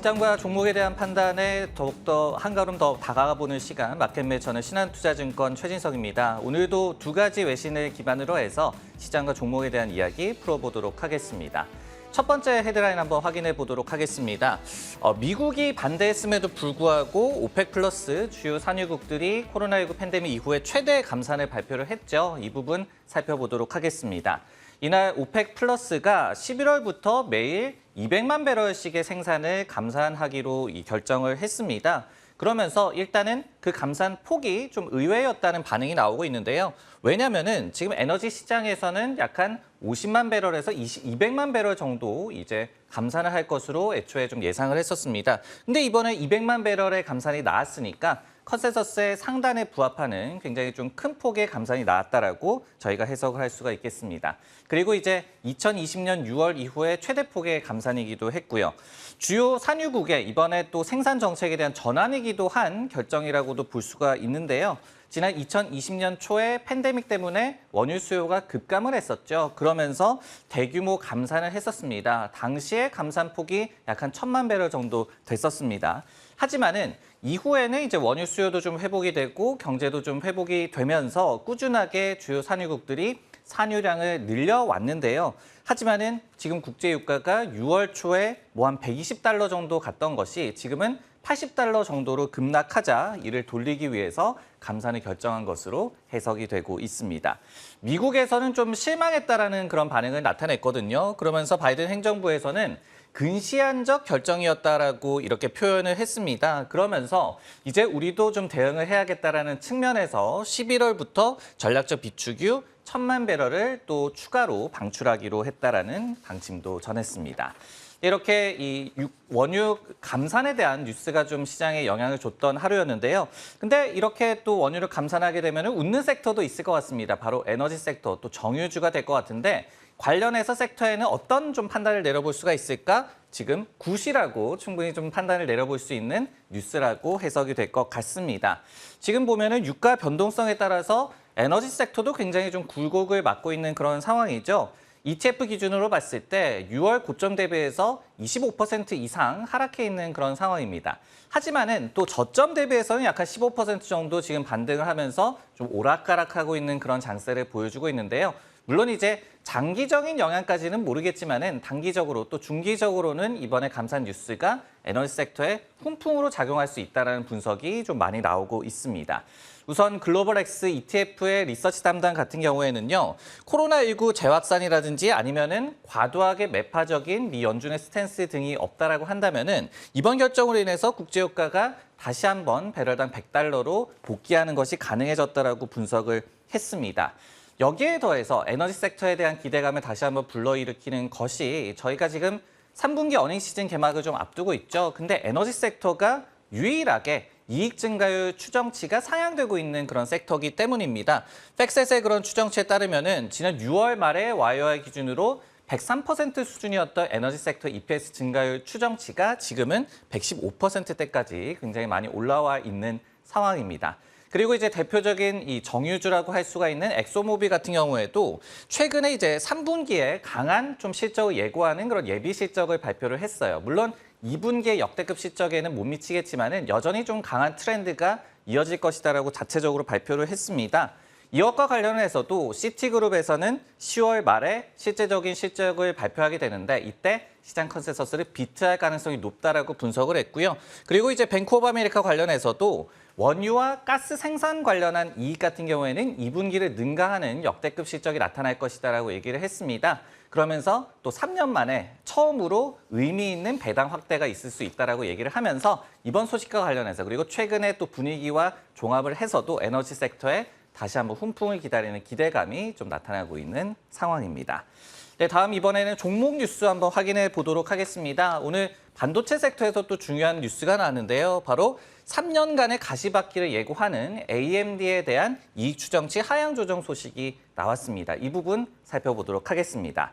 시장과 종목에 대한 판단에 더욱더 한 걸음 더 다가가보는 시간, 마켓매 저는 신한투자증권 최진석입니다. 오늘도 두 가지 외신을 기반으로 해서 시장과 종목에 대한 이야기 풀어보도록 하겠습니다. 첫 번째 헤드라인 한번 확인해 보도록 하겠습니다. 미국이 반대했음에도 불구하고 오펙 플러스 주요 산유국들이 코로나19 팬데믹 이후에 최대 감산을 발표를 했죠. 이 부분 살펴보도록 하겠습니다. 이날 오펙 플러스가 11월부터 매일 200만 배럴씩의 생산을 감산하기로 결정을 했습니다. 그러면서 일단은 그 감산 폭이 좀 의외였다는 반응이 나오고 있는데요. 왜냐면은 지금 에너지 시장에서는 약 한 50만 배럴에서 200만 배럴 정도 이제 감산을 할 것으로 애초에 좀 예상을 했었습니다. 근데 이번에 200만 배럴의 감산이 나왔으니까 컨센서스의 상단에 부합하는 굉장히 좀 큰 폭의 감산이 나왔다라고 저희가 해석을 할 수가 있겠습니다. 그리고 이제 2020년 6월 이후에 최대 폭의 감산이기도 했고요. 주요 산유국의 이번에 또 생산 정책에 대한 전환이기도 한 결정이라고도 볼 수가 있는데요. 지난 2020년 초에 팬데믹 때문에 원유 수요가 급감을 했었죠. 그러면서 대규모 감산을 했었습니다. 당시에 감산폭이 약 한 1,000만 배럴 정도 됐었습니다. 하지만은 이후에는 이제 원유 수요도 좀 회복이 되고 경제도 좀 회복이 되면서 꾸준하게 주요 산유국들이 산유량을 늘려왔는데요. 하지만은 지금 국제 유가가 6월 초에 뭐 한 120달러 정도 갔던 것이 지금은 80달러 정도로 급락하자 이를 돌리기 위해서 감산을 결정한 것으로 해석이 되고 있습니다. 미국에서는 좀 실망했다라는 그런 반응을 나타냈거든요. 그러면서 바이든 행정부에서는 근시안적 결정이었다라고 이렇게 표현을 했습니다. 그러면서 이제 우리도 좀 대응을 해야겠다라는 측면에서 11월부터 전략적 비축유 1,000만 배럴을 또 추가로 방출하기로 했다라는 방침도 전했습니다. 이렇게 이 원유 감산에 대한 뉴스가 좀 시장에 영향을 줬던 하루였는데요. 근데 이렇게 또 원유를 감산하게 되면 웃는 섹터도 있을 것 같습니다. 바로 에너지 섹터, 또 정유주가 될 것 같은데 관련해서 섹터에는 어떤 좀 판단을 내려볼 수가 있을까? 지금 굿이라고 충분히 좀 판단을 내려볼 수 있는 뉴스라고 해석이 될 것 같습니다. 지금 보면은 유가 변동성에 따라서 에너지 섹터도 굉장히 좀 굴곡을 맞고 있는 그런 상황이죠. ETF 기준으로 봤을 때 6월 고점 대비해서 25% 이상 하락해 있는 그런 상황입니다. 하지만은 또 저점 대비해서는 약 한 15% 정도 지금 반등을 하면서 좀 오락가락하고 있는 그런 장세를 보여주고 있는데요. 물론 이제 장기적인 영향까지는 모르겠지만은 단기적으로 또 중기적으로는 이번에 감산 뉴스가 에너지 섹터에 훈풍으로 작용할 수 있다는 분석이 좀 많이 나오고 있습니다. 우선 글로벌X ETF의 리서치 담당 같은 경우에는요. 코로나19 재확산이라든지 아니면은 과도하게 매파적인 미 연준의 스탠스 등이 없다라고 한다면은 이번 결정으로 인해서 국제유가가 다시 한번 배럴당 100달러로 복귀하는 것이 가능해졌다라고 분석을 했습니다. 여기에 더해서 에너지 섹터에 대한 기대감을 다시 한번 불러일으키는 것이 저희가 지금 3분기 어닝 시즌 개막을 좀 앞두고 있죠. 근데 에너지 섹터가 유일하게 이익 증가율 추정치가 상향되고 있는 그런 섹터이기 때문입니다. 팩셋의 그런 추정치에 따르면은 지난 6월 말에 YOY 기준으로 103% 수준이었던 에너지 섹터 EPS 증가율 추정치가 지금은 115%대까지 굉장히 많이 올라와 있는 상황입니다. 그리고 이제 대표적인 이 정유주라고 할 수가 있는 엑소모빌 같은 경우에도 최근에 이제 3분기에 강한 좀 실적을 예고하는 그런 예비 실적을 발표를 했어요. 물론 2분기의 역대급 실적에는 못 미치겠지만은 여전히 좀 강한 트렌드가 이어질 것이다라고 자체적으로 발표를 했습니다. 이것과 관련해서도 시티그룹에서는 10월 말에 실제적인 실적을 발표하게 되는데 이때 시장 컨센서스를 비트할 가능성이 높다라고 분석을 했고요. 그리고 이제 뱅크 오브 아메리카 관련해서도 원유와 가스 생산 관련한 이익 같은 경우에는 2분기를 능가하는 역대급 실적이 나타날 것이다라고 얘기를 했습니다. 그러면서 또 3년 만에 처음으로 의미 있는 배당 확대가 있을 수 있다라고 얘기를 하면서 이번 소식과 관련해서 그리고 최근에 또 분위기와 종합을 해서도 에너지 섹터에 다시 한번 훈풍을 기다리는 기대감이 좀 나타나고 있는 상황입니다. 네, 다음 이번에는 종목 뉴스 한번 확인해 보도록 하겠습니다. 오늘 반도체 섹터에서 또 중요한 뉴스가 나왔는데요. 바로 3년간의 가시밭기를 예고하는 AMD에 대한 이익 추정치 하향 조정 소식이 나왔습니다. 이 부분 살펴보도록 하겠습니다.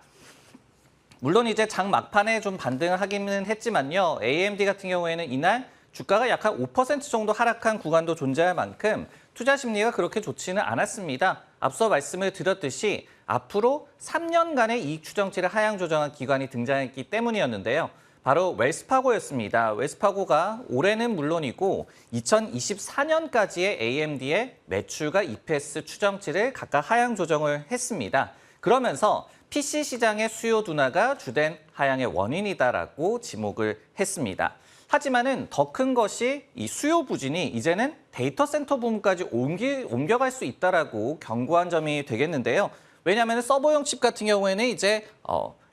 물론 이제 장 막판에 좀 반등을 하기는 했지만요. AMD 같은 경우에는 이날 주가가 약 한 5% 정도 하락한 구간도 존재할 만큼 투자 심리가 그렇게 좋지는 않았습니다. 앞서 말씀을 드렸듯이 앞으로 3년간의 이익 추정치를 하향 조정한 기관이 등장했기 때문이었는데요. 바로 웰스파고였습니다. 웰스파고가 올해는 물론이고 2024년까지의 AMD의 매출과 EPS 추정치를 각각 하향 조정을 했습니다. 그러면서 PC 시장의 수요 둔화가 주된 하향의 원인이다라고 지목을 했습니다. 하지만은 더 큰 것이 이 수요 부진이 이제는 데이터 센터 부문까지 옮겨갈 수 있다라고 경고한 점이 되겠는데요. 왜냐하면 서버용 칩 같은 경우에는 이제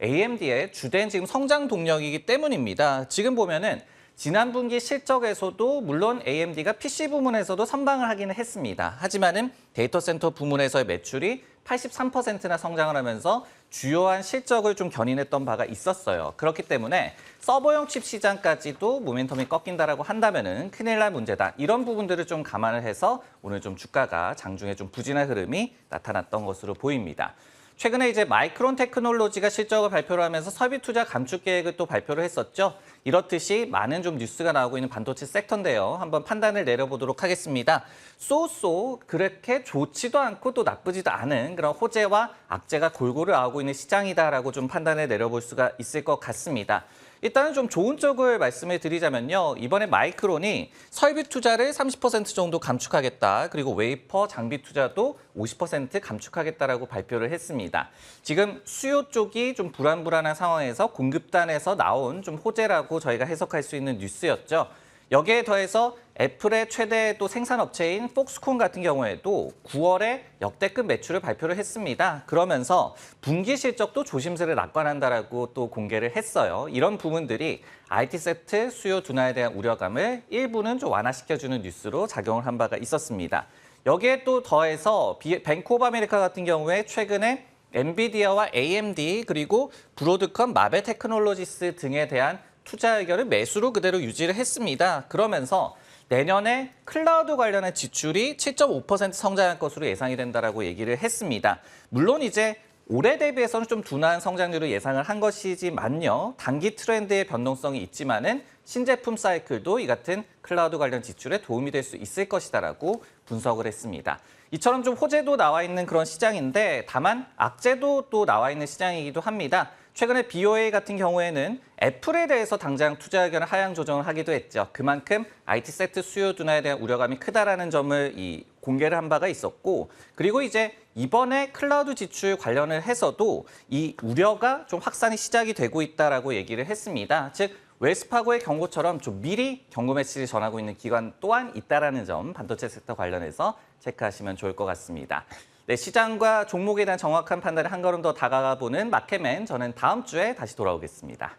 AMD의 주된 지금 성장 동력이기 때문입니다. 지금 보면은 지난 분기 실적에서도 물론 AMD가 PC 부문에서도 선방을 하기는 했습니다. 하지만은 데이터 센터 부문에서의 매출이 83%나 성장을 하면서 주요한 실적을 좀 견인했던 바가 있었어요. 그렇기 때문에 서버용 칩 시장까지도 모멘텀이 꺾인다라고 한다면은 큰일 날 문제다. 이런 부분들을 좀 감안을 해서 오늘 좀 주가가 장중에 좀 부진한 흐름이 나타났던 것으로 보입니다. 최근에 이제 마이크론 테크놀로지가 실적을 발표를 하면서 설비 투자 감축 계획을 또 발표를 했었죠. 이렇듯이 많은 좀 뉴스가 나오고 있는 반도체 섹터인데요. 한번 판단을 내려보도록 하겠습니다. 쏘 그렇게 좋지도 않고 또 나쁘지도 않은 그런 호재와 악재가 골고루 나오고 있는 시장이다라고 좀 판단을 내려볼 수가 있을 것 같습니다. 일단은 좀 좋은 쪽을 말씀을 드리자면요. 이번에 마이크론이 설비 투자를 30% 정도 감축하겠다. 그리고 웨이퍼 장비 투자도 50% 감축하겠다라고 발표를 했습니다. 지금 수요 쪽이 좀 불안불안한 상황에서 공급단에서 나온 좀 호재라고 저희가 해석할 수 있는 뉴스였죠. 여기에 더해서 애플의 최대 또 생산업체인 폭스콘 같은 경우에도 9월에 역대급 매출을 발표를 했습니다. 그러면서 분기 실적도 조심스레 낙관한다라고 또 공개를 했어요. 이런 부분들이 IT 섹터 수요 둔화에 대한 우려감을 일부는 좀 완화시켜주는 뉴스로 작용을 한 바가 있었습니다. 여기에 또 더해서 뱅크 오브 아메리카 같은 경우에 최근에 엔비디아와 AMD 그리고 브로드컴, 마벨 테크놀로지스 등에 대한 투자 의견을 매수로 그대로 유지를 했습니다. 그러면서 내년에 클라우드 관련한 지출이 7.5% 성장할 것으로 예상이 된다라고 얘기를 했습니다. 물론 이제 올해 대비해서는 좀 둔화한 성장률을 예상을 한 것이지만요. 단기 트렌드의 변동성이 있지만은 신제품 사이클도 이 같은 클라우드 관련 지출에 도움이 될 수 있을 것이다라고 분석을 했습니다. 이처럼 좀 호재도 나와 있는 그런 시장인데 다만 악재도 또 나와 있는 시장이기도 합니다. 최근에 BOA 같은 경우에는 애플에 대해서 당장 투자 의견을 하향 조정을 하기도 했죠. 그만큼 IT 섹터 수요 둔화에 대한 우려감이 크다라는 점을 공개를 한 바가 있었고, 그리고 이제 이번에 클라우드 지출 관련을 해서도 이 우려가 좀 확산이 시작이 되고 있다라고 얘기를 했습니다. 즉 웰스파고의 경고처럼 좀 미리 경고 메시지를 전하고 있는 기관 또한 있다라는 점 반도체 섹터 관련해서 체크하시면 좋을 것 같습니다. 네, 시장과 종목에 대한 정확한 판단에 한 걸음 더 다가가 보는 마켓맨, 저는 다음 주에 다시 돌아오겠습니다.